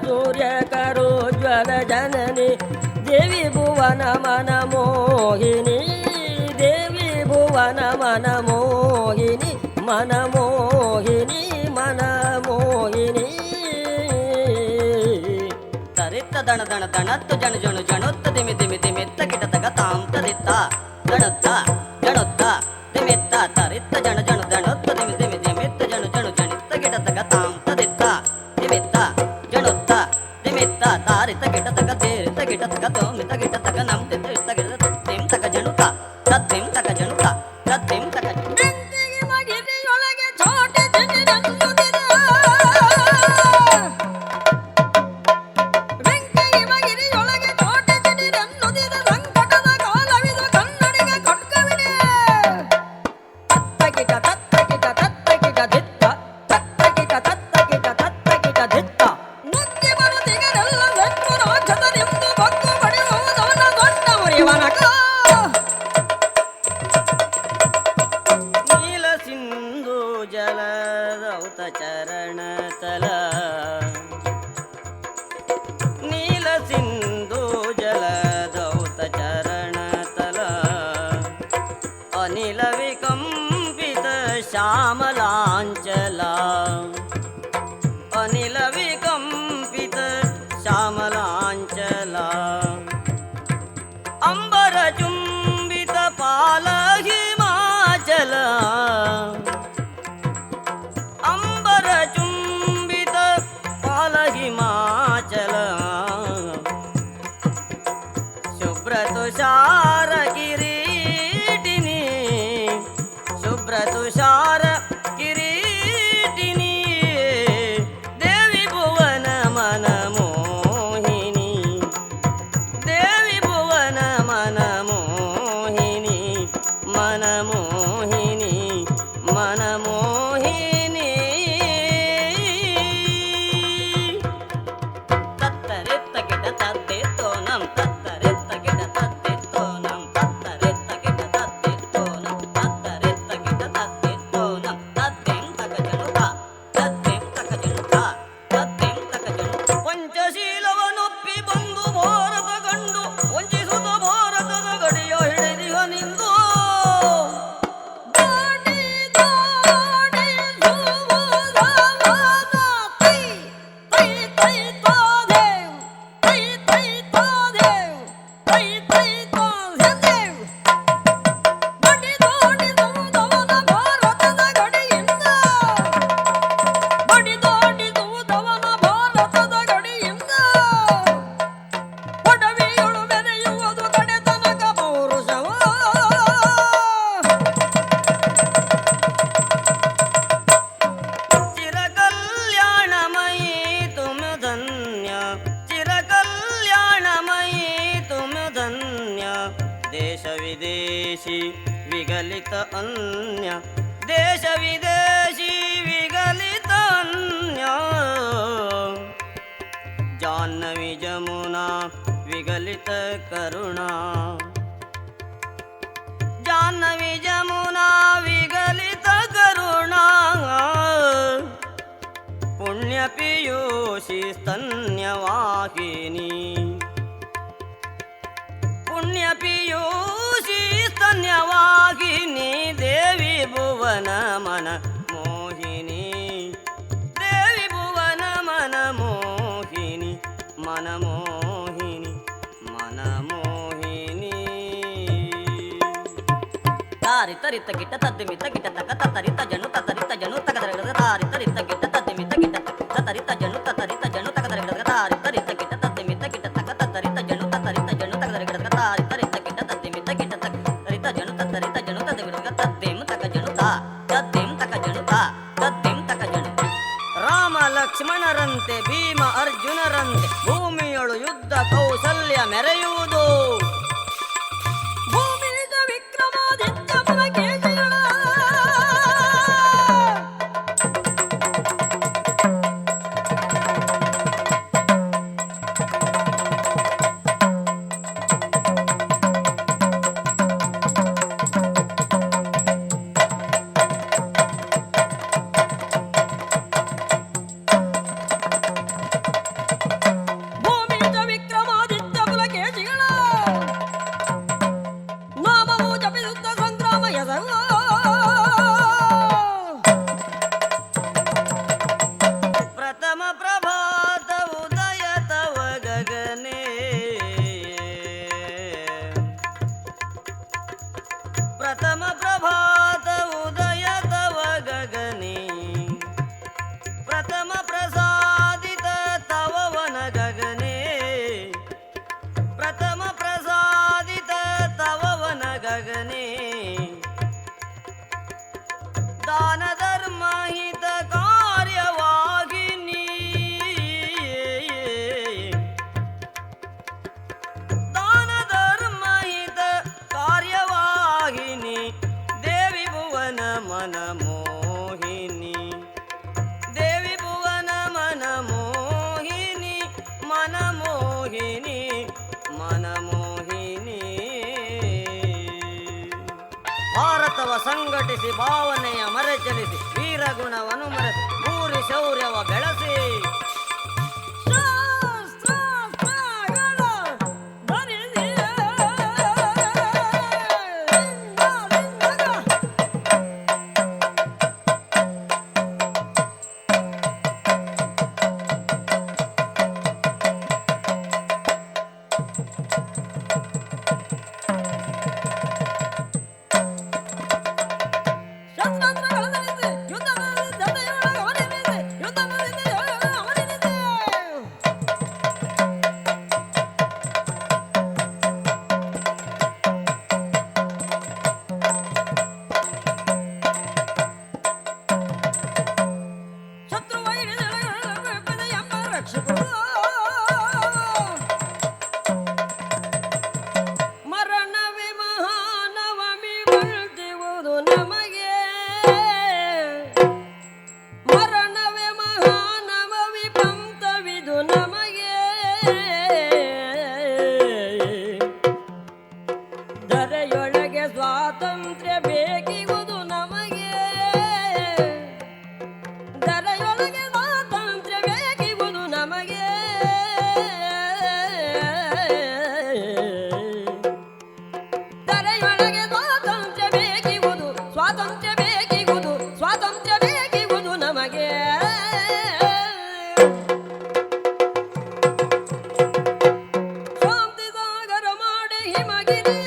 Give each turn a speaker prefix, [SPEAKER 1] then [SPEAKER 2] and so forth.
[SPEAKER 1] ಸೂರ್ಯ ಕರೋಜ್ವಲ ಜನನಿ ದೇವಿ ಭುವನ ಮನ ಮೋಹಿನಿ ದೇವಿ ಭುವನ ಮನ ಮೋಹಿನಿ ಮನ ಮೋಹಿನಿ ಮನ ಮೋಹಿನಿ
[SPEAKER 2] ತರಿತ್ತ ದಣ ದಣ ದಣತ್ತು ಜಣ ಜಣು ಜಣುತ್ತ ದಿಮಿ ದಿಮಿ ದಿಮಿತ್ತ ಗಿಟತಗ ತಾಂ ತದಿತ್ತ ದಣುತ್ತ ಜಣುತ್ತ ದಿಮಿತ್ತ ತರಿತ್ತ ಜಣ ಜಣು ದಣುತ್ತ ದಿಮಿ ದಿಮಿ ದಿಮಿತ್ತ ಜಣು ಜಣು ಜಣಿತ್ತ ಗಿಟತಗ ತಾಂ ತದಿತ್ತ ದಿಮಿತ್ತ ಜಣುತ್ತ ದಿಮಿತ್ತ ತಾರಿತ್ತ ಗಿಟತಗ ತೇರಿತ್ತ ಗಿಟತಗ ತೋಮಿತ್ತ ಗಿಟತಗ ನಮ್ ತಿತ್ತ ಇತ್ತ ಗಿಟ ತಿಂ ತಗ ಜಣುತ ತತ್ತಿಂ ತಗ ಜಣುತ ತತ್ತಿಂ ತಗ श्यामलांचला अनिल विकंपित श्यामलांचला अंबर चुंबित पाल हिमाचल अंबर चुंबित पाल हिमाचल शुभ्र तुषार किरीटिनी शुभ्र तुषार किरीटिनी देवी भुवन मन मोहिनी देवी भुवन मन मोहिनी मन मोहिनी मन मोहिनी तत्तरित्त गिट तत्तित्तो नम तत्तरित्त गिट तत्तित्तो नम तत्तरित्त गिट तत्तित्तो नम तत्तरित्त गिट तत्तित्तो नम तत्तिं तक जनुता तत्तिं तक जनुता तत्तिं तक जनु पंचशीलवनೊಪ್ಪಿ ಬಂದು ಭಾರತ ಕಂಡು ವಂಚಿಸುತ್ತ ಭಾರತದ ಗಡಿಯ ಹಿಡಿದಿಹ ನಿಂದು देश विदेशी विगलित अन्य देश विदेशी विगलित अन्य जाह्नवी जमुना विगलित करुणा जाह्नवी जमुना विगलित करुणा पुण्य पीयूषी स्तन्यवाहिनी पुण्य पीयूषी स्तन्यवाहिनी देवी भुवन मन मोहिनी देवी भुवन मन मोहिनी मन मोहिनी मन मोहिनी तारि तरित गिट तद्दिमित गिट तक तरित जनु तरित जनु तक तारि तरित गिट तद्दिमित गिट तरित जनु तरित जनु तक तारि तरित गिट तद्दिमित गिट तक तरित जनु तरित जनु तक तारि तरित गिट तद्दिमित गिट तक तरित जनु तरित जनु तद्दिम तक जनु तद्दिम तक जनु तद्दिम तक जनु राम ಲಕ್ಷ್ಮಣರಂತೆ ಭೀಮ ಅರ್ಜುನರಂತೆ ಭೂಮಿಯೊಳು ಯುದ್ಧ ಕೌಸಲ್ಯ ಮೆರೆಯುವುದು ಭೂಮಿಯ ವಿಕ್ರಮಾದಿತ್ಯ ಬಲವ ಸಂಘಟಿಸಿ ಭಾವನೆಯ ಮರೆಚಲಿಸಿ ವೀರಗುಣವನ್ನು ಮರೆಸಿ ಮೂರಿ ಶೌರ್ಯವ ಬೆಳೆಸಿ
[SPEAKER 1] ಮರಣವೇ ಮಹಾನವಮಿ ಬಳ್ದಿವುದು ನಮಗೆ ಮರಣವೇ ಮಹಾನವಮಿ ಪಂಥವಿದು ನಮಗೆ ಧರೆಯೊಳಗೆ ಸ್ವಾತಂತ್ರ್ಯ ಬೇಕಿಗುವುದು ನಮಗೆ ಧರೆಯೊಳಗೆ ಸ್ವಾತಂತ್ರ್ಯ ಬೇಕಿಗುವುದು ನಮಗೆ ಧರೆಯೊಳಗೆ ಸ್ವಾತಂತ್ರ್ಯ ಬೇಕಿಗುವುದು ಸ್ವಾತಂತ್ರ್ಯ ಬೇಕಿಗುವುದು ಸ್ವಾತಂತ್ರ್ಯ ಬೇಕಿಗುವುದು ನಮಗೆ ಶಾಂತಿ ಸಾಗರ ಮಾಡಿ ಹಿಮಗಿರಿ